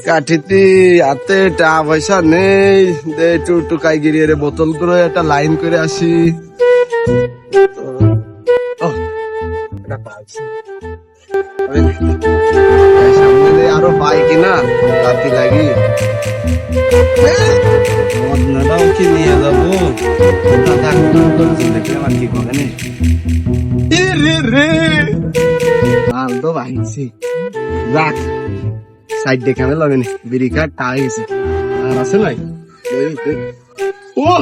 কাঠিতে হাতে টাকা পয়সা নেই, দে একটু টুকাই গিরিয়ে রে বোতল করে একটা লাইন করে আসি। সামনে দিয়ে আরো পাই কিনা রাতি লাগি মদনাটাও কি নিয়ে যাবো, দেখলে আমার কি হবে না। মাল তো বাহিছি, রাখ সাইড দেখে আমি লগে বিড়ি কাঠ টা গেছে আর আছে নাই। ও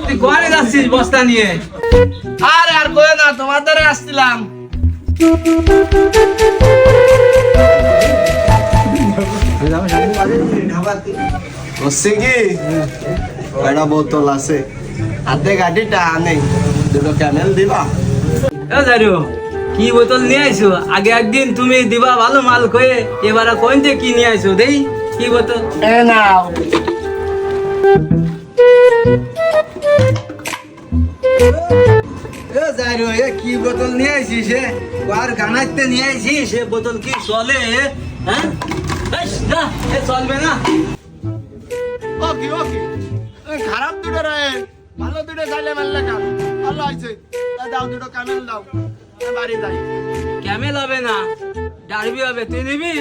তুই ঘরে যাচ্ছিস বস্তা নিয়ে? আরে আর কই না, তোমার দ্বারা আসছিলাম। হচ্ছে কি একটা বোতল আছে, হাতে গাড়িটা আনে, দুটো ক্যামেল দিবা। কি বোতল নিয়ে আইছো? আগে একদিন তুমি দিবা ভালো মাল কয়ে, এবার কোনতে কি নিয়ে আইছো? দেই কি বোতল? এ নাও। কি বোতল নিয়ে আইছিস? আর গানাইতে নিয়ে আইছিস? বোতল কি চলে? হ্যাঁ চলবে না। খারাপ দুটো রে, ভালো দুটো চাইলে মারলে কাম ভালো হয়েছে। দাও দুটো ক্যামেল দাও, বাড়ি যাই। ক্যামেল হবে না, ডারবি হবে। তুই নিবি?